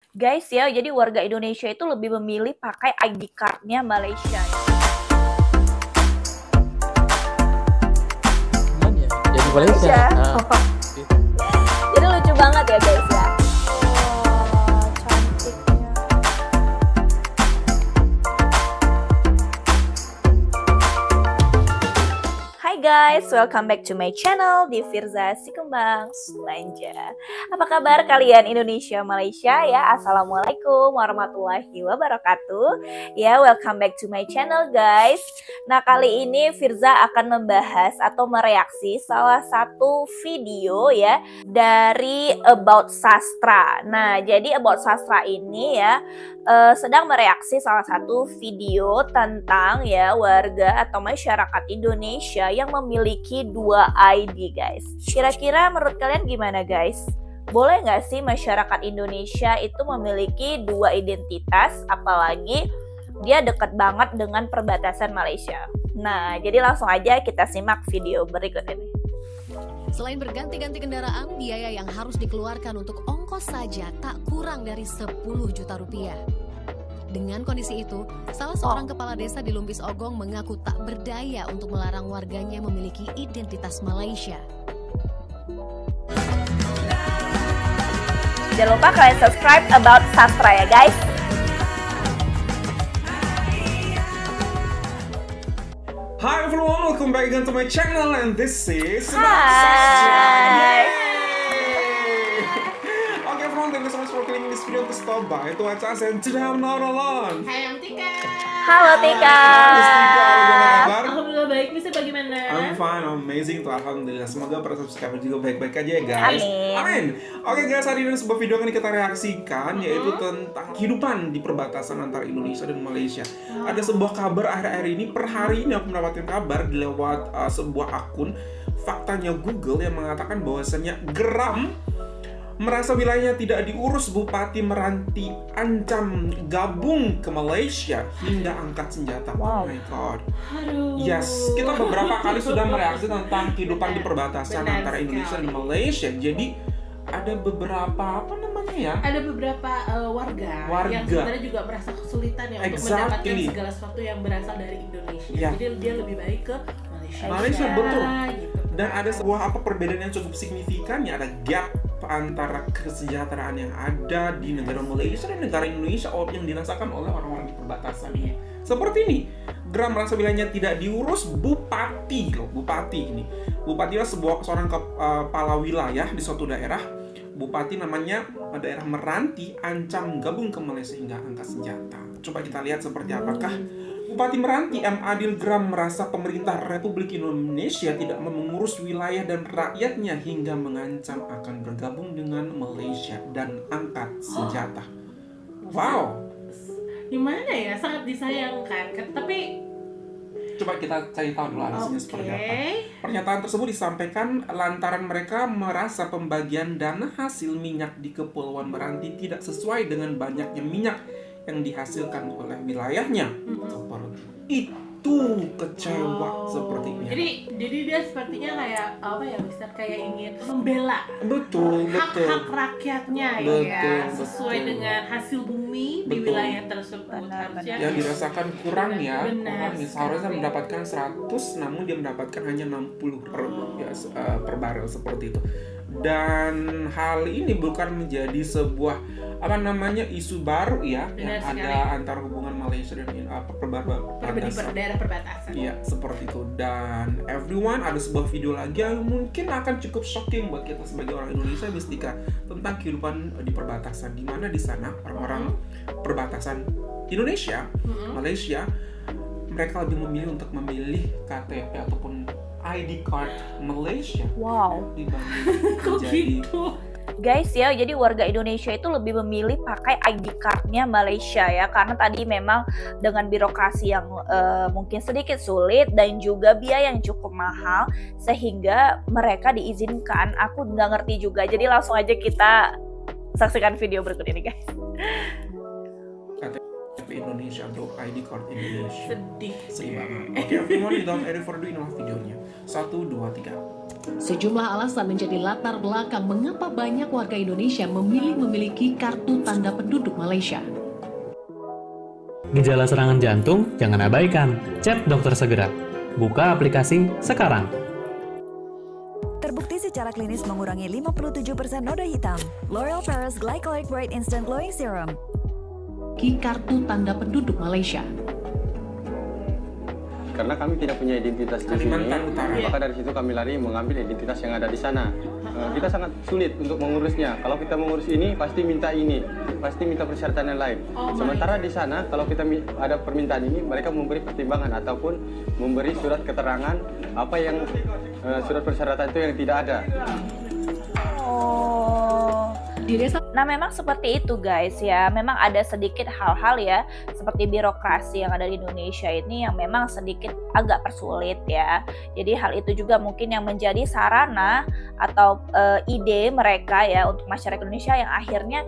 Guys ya, jadi warga Indonesia itu lebih memilih pakai ID card-nya Malaysia ya. Gimana ya? Jadi Malaysia. Jadi lucu banget ya guys ya. Wah, cantiknya. Hai guys, welcome back to my channel di Firza Sikembang Belanja. Apa kabar kalian Indonesia, Malaysia ya? Assalamualaikum warahmatullahi wabarakatuh. Ya, welcome back to my channel guys. Nah, kali ini Firza akan membahas atau mereaksi salah satu video ya dari About Sastra. Nah, jadi About Sastra ini ya sedang mereaksi salah satu video tentang ya warga atau masyarakat Indonesia yang memiliki dua ID guys. Kira-kira menurut kalian gimana guys? Boleh nggak sih masyarakat Indonesia itu memiliki dua identitas, apalagi dia dekat banget dengan perbatasan Malaysia? Nah, jadi langsung aja kita simak video berikut ini. Selain berganti-ganti kendaraan, biaya yang harus dikeluarkan untuk ongkos saja tak kurang dari 10 juta rupiah. Dengan kondisi itu, salah seorang kepala desa di Lumpis Ogong mengaku tak berdaya untuk melarang warganya memiliki identitas Malaysia. Jangan lupa kalian subscribe About Sastra ya guys. Hi everyone, welcome back again to my channel and this is Hai. Okay everyone, thank you so much for clicking this video to stop by to watch us and today I'm not alone. Hai, I'm Tika. Halo Tika. Miss Tika, gimana kabar? Alhamdulillah baik, bisa bagaimana? I'm fine, I'm amazing tuh alhamdulillah. Semoga para subscriber juga baik-baik aja ya guys. Amin. Oke guys, hari ini sebuah video akan kita reaksikan yaitu tentang kehidupan di perbatasan antara Indonesia dan Malaysia. Ada sebuah kabar akhir-akhir ini, per hari ini aku mendapatkan kabar lewat sebuah akun faktanya Google yang mengatakan bahwasannya geram merasa wilayahnya tidak diurus, Bupati Meranti ancam gabung ke Malaysia hingga angkat senjata. Wow. Oh my god. Aduh. Yes, kita beberapa kali sudah mereaksi tentang kehidupan di perbatasan Benar antara Indonesia sekali. dan Malaysia. Jadi ada beberapa apa namanya ya? Ada beberapa warga yang sebenarnya juga merasa kesulitan ya untuk mendapatkan Exactly. segala sesuatu yang berasal dari Indonesia. Ya. Jadi dia lebih baik ke Malaysia. Malaysia, betul. Gitu. Dan ada sebuah perbedaan yang cukup signifikan, ya, ada gap antara kesejahteraan yang ada di negara Malaysia dan negara Indonesia yang dirasakan oleh orang-orang di perbatasan ini. Seperti ini, geram merasa wilayahnya tidak diurus, bupati loh, bupati ini. Bupati adalah seorang kepala wilayah di suatu daerah. Bupati namanya daerah Meranti ancam gabung ke Malaysia hingga angkat senjata. Coba kita lihat seperti apakah Bupati Meranti M. Adil geram merasa pemerintah Republik Indonesia tidak mengurus wilayah dan rakyatnya hingga mengancam akan bergabung dengan Malaysia dan angkat senjata. Wow. Gimana ya, sangat disayangkan. Tapi Coba kita cari tahu dulu alasannya seperti apa. Pernyataan tersebut disampaikan lantaran mereka merasa pembagian dana hasil minyak di Kepulauan Meranti tidak sesuai dengan banyaknya minyak yang dihasilkan oleh wilayahnya. Seperti itu, kecewa sepertinya. jadi dia sepertinya kayak apa ya, Mister, kayak ingin membela Betul. hak-hak rakyatnya ya, Betul, sesuai betul. dengan hasil bumi di Betul. wilayah tersebut. Harusnya Yang dirasakan kurang ya, Benar kurang. Seharusnya sekali. mendapatkan 100, namun dia mendapatkan hanya 60 per barel seperti itu. Dan hal ini bukan menjadi sebuah isu baru ya, Benar yang sekali. ada antara hubungan Malaysia dan perbatasan. daerah perbatasan. Iya, seperti itu. Dan everyone, ada sebuah video lagi yang mungkin akan cukup shocking buat kita sebagai orang Indonesia, Mistika, tentang kehidupan di perbatasan. Di mana di sana orang-orang perbatasan Indonesia, Malaysia, mereka lebih memilih untuk memilih KTP ataupun ID card Malaysia Wow. dibanding Kok menjadi gitu? Guys ya, jadi warga Indonesia itu lebih memilih pakai ID card-nya Malaysia ya, karena tadi memang dengan birokrasi yang mungkin sedikit sulit dan juga biaya yang cukup mahal sehingga mereka diizinkan. Aku nggak ngerti juga, jadi langsung aja kita saksikan video berikut ini guys. KTP Indonesia atau ID card Indonesia. Sedih. Sedih banget. Oke, everyone, without any further ado, inilah videonya. 1, 2, 3. Sejumlah alasan menjadi latar belakang mengapa banyak warga Indonesia memilih memiliki kartu tanda penduduk Malaysia. Gejala serangan jantung jangan abaikan, cek dokter segera. Buka aplikasi sekarang. Terbukti secara klinis mengurangi 57% noda hitam. L'Oreal Paris Glycolic Bright Instant Glowing Serum. Kartu tanda penduduk Malaysia. Karena kami tidak punya identitas di sini, maka dari situ kami lari mengambil identitas yang ada di sana. Kita sangat sulit untuk mengurusnya. Kalau kita mengurus ini, pasti minta ini, pasti minta persyaratan yang lain. Sementara di sana, kalau kita ada permintaan ini, mereka memberi pertimbangan ataupun memberi surat keterangan apa yang surat persyaratan itu yang tidak ada. Di desa. Nah memang seperti itu guys ya, memang ada sedikit hal-hal ya seperti birokrasi yang ada di Indonesia ini yang memang sedikit agak persulit ya. Jadi hal itu juga mungkin yang menjadi sarana atau ide mereka ya untuk masyarakat Indonesia yang akhirnya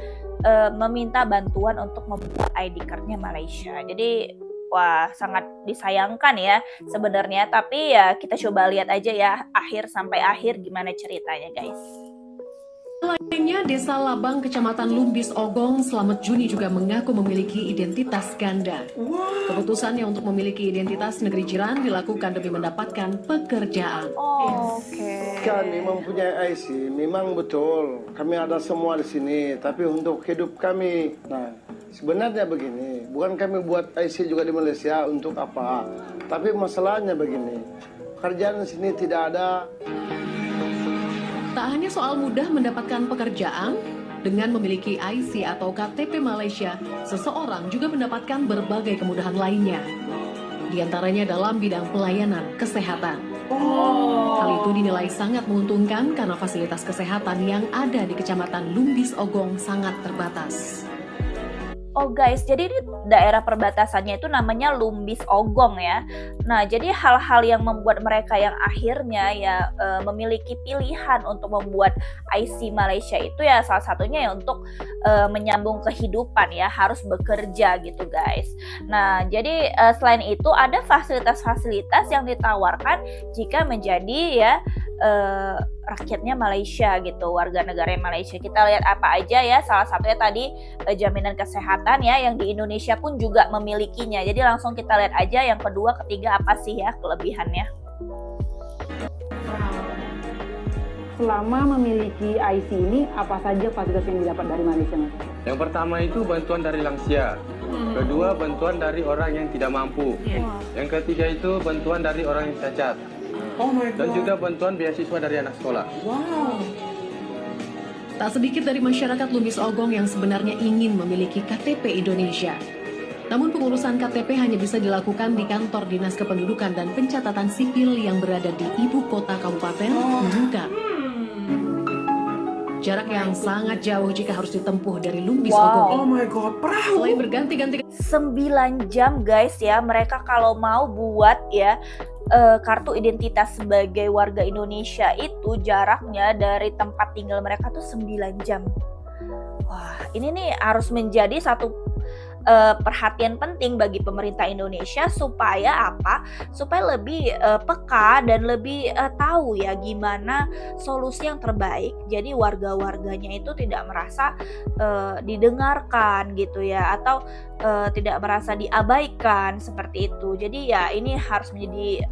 meminta bantuan untuk membuat ID card-nya Malaysia. Jadi wah sangat disayangkan ya sebenarnya, tapi ya kita coba lihat aja ya akhir sampai akhir gimana ceritanya guys. Lainnya, Desa Labang, Kecamatan Lumbis Ogong, Slamet Juni juga mengaku memiliki identitas ganda. Keputusannya untuk memiliki identitas negeri jiran dilakukan demi mendapatkan pekerjaan. Kami mempunyai IC, memang betul. Kami ada semua di sini, tapi untuk hidup kami, nah sebenarnya begini, bukan kami buat IC juga di Malaysia untuk apa, tapi masalahnya begini, pekerjaan di sini tidak ada. Tak hanya soal mudah mendapatkan pekerjaan, dengan memiliki IC atau KTP Malaysia, seseorang juga mendapatkan berbagai kemudahan lainnya. Di antaranya dalam bidang pelayanan kesehatan. Hal itu dinilai sangat menguntungkan karena fasilitas kesehatan yang ada di Kecamatan Lumbis Ogong sangat terbatas. Oh guys, jadi di daerah perbatasannya itu namanya Lumbis Ogong ya. Nah, jadi hal-hal yang membuat mereka yang akhirnya ya memiliki pilihan untuk membuat IC Malaysia itu ya salah satunya ya untuk menyambung kehidupan ya, harus bekerja gitu guys. Nah, jadi selain itu ada fasilitas-fasilitas yang ditawarkan jika menjadi ya rakyatnya Malaysia gitu, warga negara Malaysia. Kita lihat apa aja ya, salah satunya tadi jaminan kesehatan ya yang di Indonesia pun juga memilikinya. Jadi langsung kita lihat aja yang kedua, ketiga apa sih ya kelebihannya. Selama memiliki IC ini, apa saja fasilitas yang didapat dari Malaysia, Mas? Yang pertama itu bantuan dari lansia. Kedua, bantuan dari orang yang tidak mampu. Yang ketiga itu bantuan dari orang yang cacat. Dan juga bantuan beasiswa dari anak sekolah. Tak sedikit dari masyarakat Lumbis Ogong yang sebenarnya ingin memiliki KTP Indonesia. Namun pengurusan KTP hanya bisa dilakukan di kantor Dinas Kependudukan dan Pencatatan Sipil yang berada di ibu kota kabupaten Muka. Jarak yang sangat jauh jika harus ditempuh dari Lumbis Ogong. Oh my god, perahu. Selain berganti-ganti 9 jam guys ya, mereka kalau mau buat ya kartu identitas sebagai warga Indonesia itu jaraknya dari tempat tinggal mereka tuh 9 jam. Wah, ini nih harus menjadi satu perhatian penting bagi pemerintah Indonesia supaya apa? Supaya lebih peka dan lebih tahu ya gimana solusi yang terbaik. Jadi warga-warganya itu tidak merasa didengarkan gitu ya, atau tidak merasa diabaikan seperti itu. Jadi ya ini harus menjadi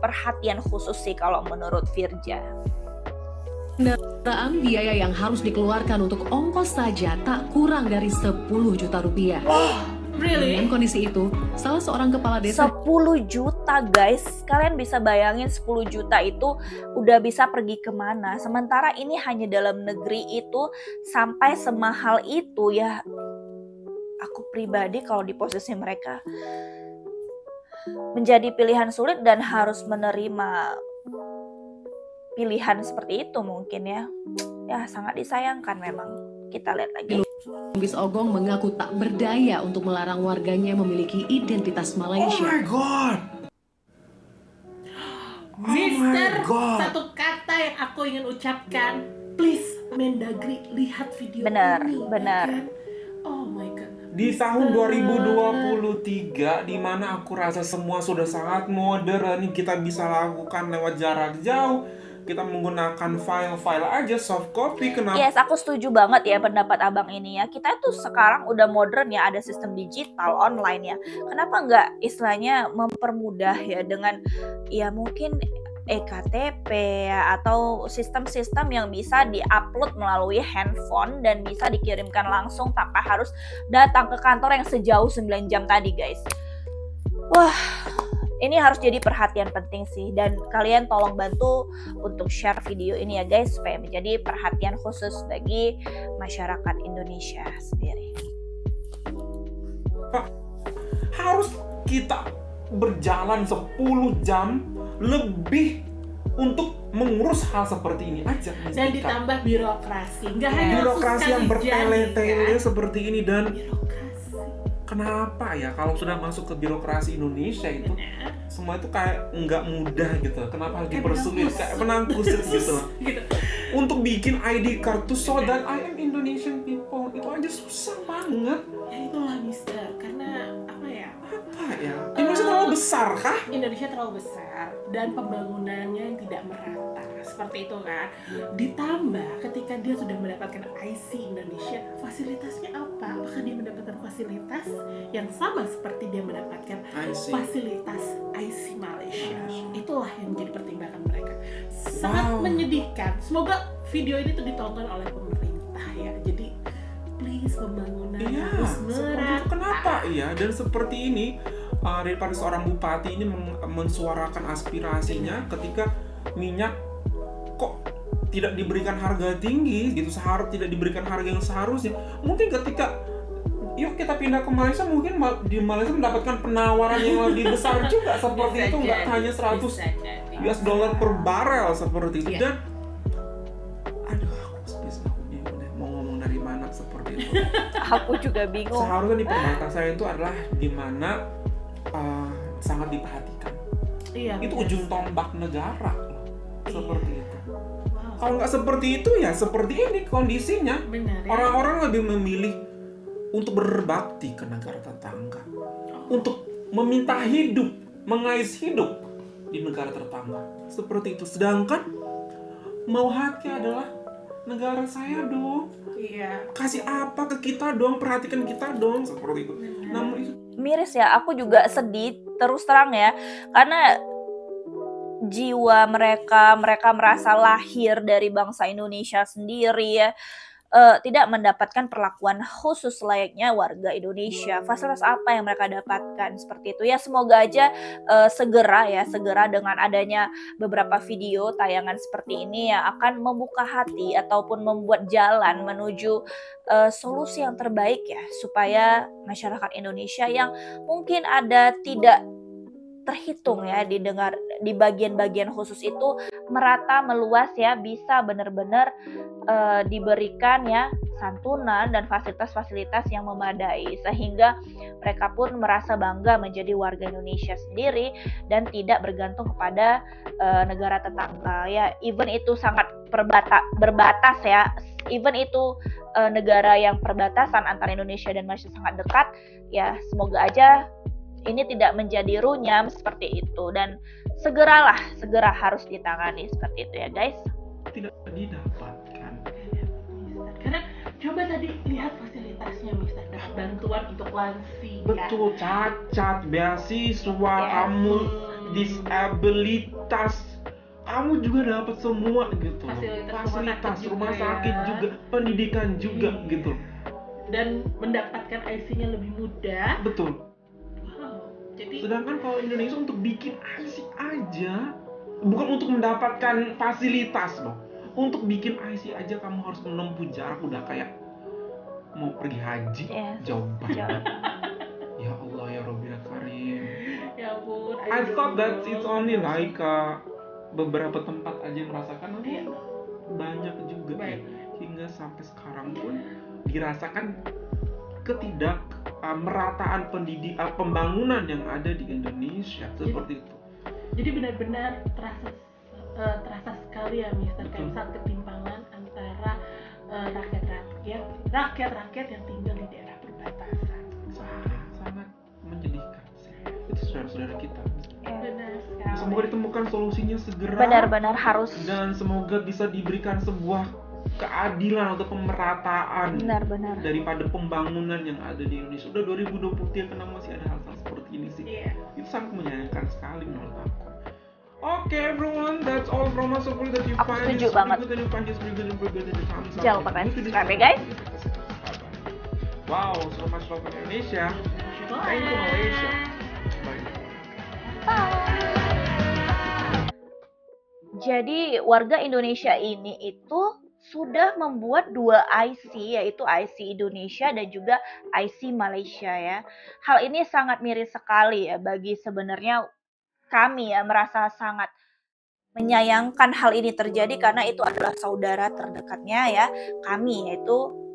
perhatian khusus sih kalau menurut Firja. kendaraan, biaya yang harus dikeluarkan untuk ongkos saja tak kurang dari 10 juta rupiah. Really? Dengan kondisi itu, salah seorang kepala desa 10 juta guys, kalian bisa bayangin 10 juta itu udah bisa pergi kemana. Sementara ini hanya dalam negeri itu sampai semahal itu ya. Aku pribadi kalau di posisi mereka menjadi pilihan sulit dan harus menerima pilihan seperti itu mungkin ya. Ya sangat disayangkan memang. Kita lihat lagi. Lumbis Ogong mengaku tak berdaya untuk melarang warganya memiliki identitas Malaysia. Oh my god. Mister, satu kata yang aku ingin ucapkan, please Mendagri lihat video Benar, ini. benar. Kan? Oh my god. Di tahun 2023 di mana aku rasa semua sudah sangat modern, kita bisa lakukan lewat jarak jauh. kita menggunakan file-file aja, soft copy, kenapa? Yes, aku setuju banget ya pendapat abang ini ya. Kita tuh sekarang udah modern ya, ada sistem digital online ya. Kenapa nggak istilahnya mempermudah ya dengan ya mungkin EKTP ya, atau sistem-sistem yang bisa diupload melalui handphone dan bisa dikirimkan langsung tanpa harus datang ke kantor yang sejauh 9 jam tadi guys. Wah, ini harus jadi perhatian penting sih, dan kalian tolong bantu untuk share video ini ya guys, supaya menjadi perhatian khusus bagi masyarakat Indonesia sendiri. Harus kita berjalan 10 jam lebih untuk mengurus hal seperti ini aja. Dan ditambah birokrasi, nggak hanya birokrasi yang bertele-tele kan? seperti ini. Dan Birokrasi. kenapa ya kalau sudah masuk ke birokrasi Indonesia itu semua itu kayak nggak mudah gitu. Kenapa harus dipersulit, kayak benang kusut gitu loh. Untuk bikin ID card tuh so that I am Indonesian people, itu aja susah banget. Ya itulah Mister, karena apa ya? Indonesia terlalu besar kah? Indonesia terlalu besar dan pembangunannya yang tidak merata, seperti itu kan. Ditambah ketika dia sudah mendapatkan IC Indonesia, fasilitasnya apa? Apakah dia mendapatkan fasilitas yang sama seperti dia mendapatkan fasilitas IC Malaysia? Itulah yang menjadi pertimbangan mereka. Sangat menyedihkan. Semoga video ini tuh ditonton oleh pemerintah ya. Jadi please, pembangunan harus merata. Kenapa ya? Dan seperti ini daripada seorang bupati ini mensuarakan aspirasinya ketika minyak kok tidak diberikan harga tinggi gitu, tidak diberikan harga yang seharusnya. Mungkin ketika yuk kita pindah ke Malaysia, mungkin di Malaysia mendapatkan penawaran yang lebih besar juga seperti itu, nggak hanya 100 US dollar per barel seperti itu. Dan seperti itu. Aku juga bingung. Seharusnya di perbatasan itu adalah di mana sangat diperhatikan. Iya, itu ujung tombak negara loh. Seperti itu. Kalau nggak seperti itu ya seperti ini kondisinya. Benar, ya? Orang-orang lebih memilih untuk berbakti ke negara tetangga, untuk meminta hidup, mengais hidup di negara tetangga. Seperti itu. Sedangkan mau hati adalah negara saya dong. Iya. Kasih apa ke kita dong, perhatikan kita dong, seperti itu. Namun itu miris ya, aku juga sedih terus terang ya, karena jiwa mereka merasa lahir dari bangsa Indonesia sendiri ya, tidak mendapatkan perlakuan khusus layaknya warga Indonesia. Fasilitas apa yang mereka dapatkan seperti itu ya. Semoga aja segera dengan adanya beberapa video tayangan seperti ini yang akan membuka hati ataupun membuat jalan menuju solusi yang terbaik ya, supaya masyarakat Indonesia yang mungkin ada tidak terhitung ya di bagian-bagian khusus itu merata meluas ya, bisa benar-benar diberikan ya santunan dan fasilitas-fasilitas yang memadai, sehingga mereka pun merasa bangga menjadi warga Indonesia sendiri dan tidak bergantung kepada negara tetangga ya. Even itu sangat berbatas ya, even itu negara yang perbatasan antara Indonesia dan Malaysia sangat dekat ya. Semoga aja ini tidak menjadi runyam seperti itu, dan segera harus ditangani seperti itu ya guys. Tidak didapatkan. Karena coba tadi lihat fasilitasnya, misalnya bantuan untuk lansia. Betul, cacat, beasiswa, kamu disabilitas, kamu juga dapat semua gitu. Fasilitas rumah sakit juga, pendidikan juga gitu. Dan mendapatkan IC-nya lebih mudah. Betul. Jadi, sedangkan kalau Indonesia untuk bikin IC aja, bukan untuk mendapatkan fasilitas loh, untuk bikin IC aja kamu harus menempuh jarak udah kayak mau pergi haji, jauh banget. Ya Allah ya Rabbil Karim. Ya ampun. I thought that it's only like beberapa tempat aja yang merasakan, banyak juga ya. Hingga sampai sekarang pun dirasakan merataan pembangunan yang ada di Indonesia seperti itu. Jadi benar-benar terasa sekali ya Mister, kayak misal ketimpangan antara rakyat yang tinggal di daerah perbatasan. Sangat menyedihkan. Itu saudara-saudara kita. Benar sekali. Semoga ditemukan solusinya segera. Benar-benar harus. Dan semoga bisa diberikan sebuah keadilan atau pemerataan Benar-benar daripada pembangunan yang ada di Indonesia. Udah 2023 kenapa masih ada hal-hal seperti ini sih? Itu sangat menyayangkan sekali menurut aku. Okay, everyone, that's all from us. Hopefully that you find this banget. good and you find this really good and the thumbs up. Jangan lupa subscribe ya guys. Wow, so much love in Indonesia. Thank you Malaysia. Jadi warga Indonesia ini itu sudah membuat 2 IC, yaitu IC Indonesia dan juga IC Malaysia ya. Hal ini sangat miris sekali ya bagi sebenarnya kami ya, merasa sangat menyayangkan hal ini terjadi karena itu adalah saudara terdekatnya ya kami, yaitu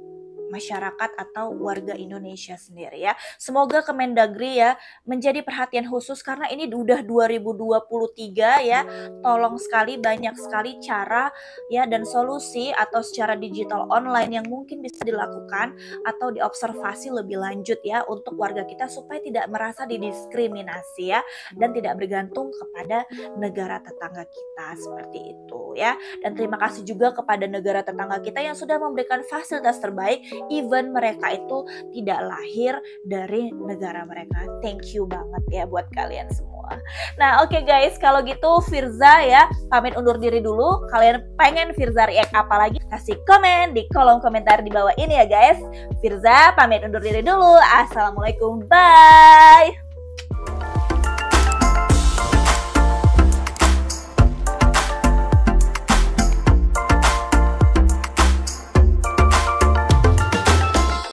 masyarakat atau warga Indonesia sendiri ya. Semoga Kemendagri ya menjadi perhatian khusus karena ini udah 2023 ya. Tolong sekali, banyak sekali cara ya dan solusi atau secara digital online yang mungkin bisa dilakukan atau diobservasi lebih lanjut ya untuk warga kita supaya tidak merasa didiskriminasi ya dan tidak bergantung kepada negara tetangga kita seperti itu ya. Dan terima kasih juga kepada negara tetangga kita yang sudah memberikan fasilitas terbaik even mereka itu tidak lahir dari negara mereka. Thank you banget ya buat kalian semua. Nah oke guys, kalau gitu Firza ya pamit undur diri dulu. Kalian pengen Firza react apa lagi? Kasih komen di kolom komentar di bawah ini ya guys. Firza pamit undur diri dulu. Assalamualaikum, bye.